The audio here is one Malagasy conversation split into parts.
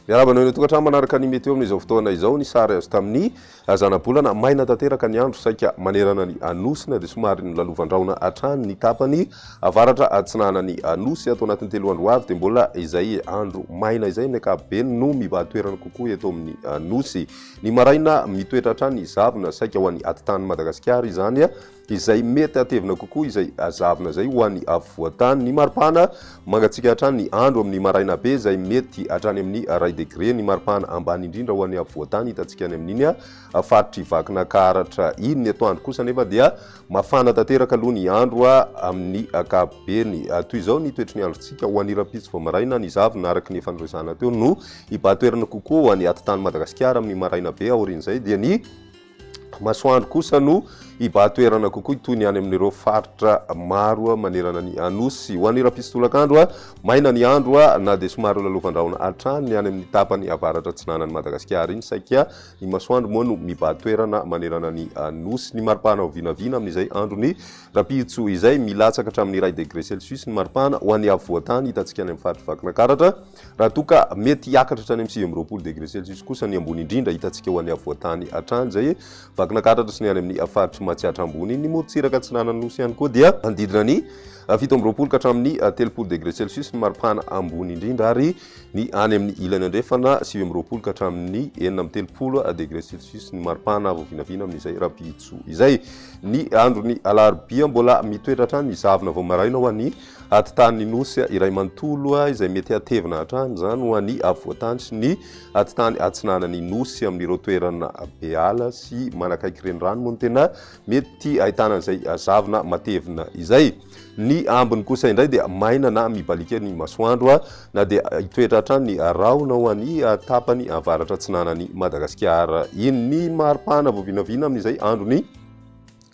Miarabana ny tokatrano manaraka ny météo amin'izao fotoana izao ny sary azo tamin'ny zana-bolana maina tanteraka ny andro saika manerana ny anosina dia somary ny lalovandraona hatrany ny tapany avaratra atsinana ny anosy atao anatin'ny 3 andro avy dia mbola izay andro maina izay ny ankapobeny no mibahatoerana kokoa eto amin'ny anosy. Ny maraina mitoetra hatrany zavona saika ho an'ny atitany Madagascar izany izay mety atevina kokoa izay zavona zay ho an'ny afovoantany. Ny maripana mangatsika hatrany ny andro amin'ny maraina be izay mety hatrany amin'ny 2 degré. Ny maripana ambany indrindra ho an'ny afovoantany hitantsika any amin'iny faritry vakina karatra iny. Ny atoandro kosa nefa dia mafana tanteraka aloha ny andro amin'ny ankapobeny. Toy izao ny toetry ny androntsika ho an'ny rapitso vao maraina ny zavona araky ny fanondroesana teo no hibahatoerana kokoa ho an'ny atitany Madagascar amin'ny maraina be aorian'izay dia ny masoandro kosa no hibahatoerana kokoa toy ny any amin'ireo faritra maro manerana ny anosy. Ho an'ny rapitsotolakandro maina ny andro na dia somary lalovandraona hatrany any amin'ny tapany avaratra atsinanan'ny Madagascar iny saika ny masoandro moa no mibahatoerana manerana ny anosy. Ny maripana ho vinavina amin'izay andro ny rapitso izay milatsaka hatramin'ny 2 degré celsius ny maripana. Ho an'ny afovoantany hitantsika any amin'ny faritry vakina karatra raha toka mety hiakatra hatrany amin'ny 9 degré celsius kosa ny ambony indrindra hitantsika ho an'ny afovoantany hatrany zay vakina karatra sy ny any amin'ny faritry matsiatra ambony ny morontsiraka atsinanany nosy ihany koa dia andidina ny 17 ka hatramin'ny 30 degré celsius ny maripana ambony indrindra ary ny any amin'ny ilany andrefana 19 ka hatramin'ny 30 degré celsius ny maripana voavinavina amin'izay rapitso izay. Ny andro ny alarobia mbola mitoetra hatrany ny zavona vao maraina ho an'ny atitany nosy iray manontolo izay mety atevina hatrany zany ho an'ny afovoantany sy ny atitany atsinanany nosy amin'ireo toerana beala sy manakaiky renirano moa no tena mety ahitana izay zavona matevina izay. Ny ambiny kosa indray dia maina na mibalika ny masoandro na dia hitoetra hatrany ny raona ho an'ny tapany avaratra atsinanany Madagascar iny. Ny maripana voavinavina amin'izay andro ny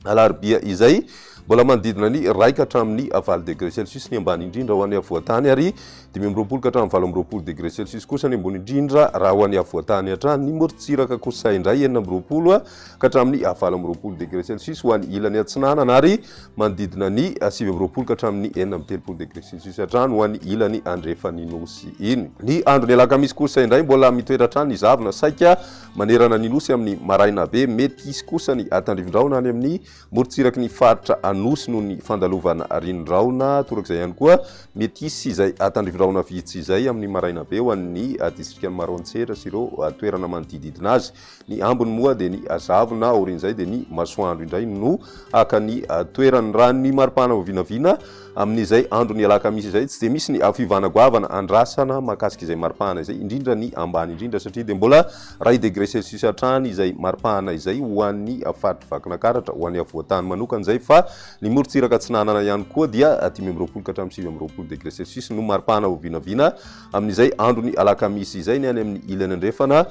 alarobia izay mbola manodidina ny 1 ka hatramin'ny 9 degré celsius ny ambany indrindra ho an'ny afovoantany ary 20 ka hatramin'ny 20 degré celsius kosa ny ambony indrindra raha ho an'ny afovoantany hatrany. Ny morontsiraka kosa indray 9 ka hatramin'ny 20 degré celsius ho an'ny ilany atsinanana ary manodidina ny 19 ka hatramin'ny 30 degré celsius hatrany ho an'ny ilany andrefany nosy iny. Ny andro ny alakamisy kosa indray mbola mitoetra hatrany ny zavona saika manerana ny nosy amin'ny maraina be mety isy kosa ny atandrivindraona any amin'ny morontsiraky ny faritra anosy noho ny fandalovana rindraona torak'izay ihany koa mety isy izay atandrivindraona vitsy izay amin'ny maraina be ho an'ny distrikany Maroantsera sy ireo toerana manodididina azy. Ny ambony moa dia ny zavona aorian'izay dia ny masoandro indray no aka ny toerany raha ny maripana voavinavina amin'izay andro ny alakamisy izay tsy dia misy ny fivanagoavana andrasana mahakasika izay maripana izay indrindra ny ambany indrindra satria dia mbola 2 degré celsius hatrany izay maripana izay ho an'ny faritry vakina karatra ho an'ny afovoantany manokana izay fa ny morontsiraka atsinanana ihany koa dia 18 ka hatramin'ny 19 degré celsius no maripana voavinavina amin'izay andro ny alakamisy izay ny any amin'ny ilany andrefana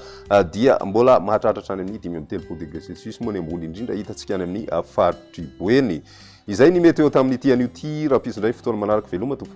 dia mbola mahatratra any amin'ny 30 degré celsius moa ny ambony indrindra hitantsika any amin'ny faritry boeny. Izay ny météo tamin'ity an'io ty rapitso indray fotoana manaraka veloma tompo.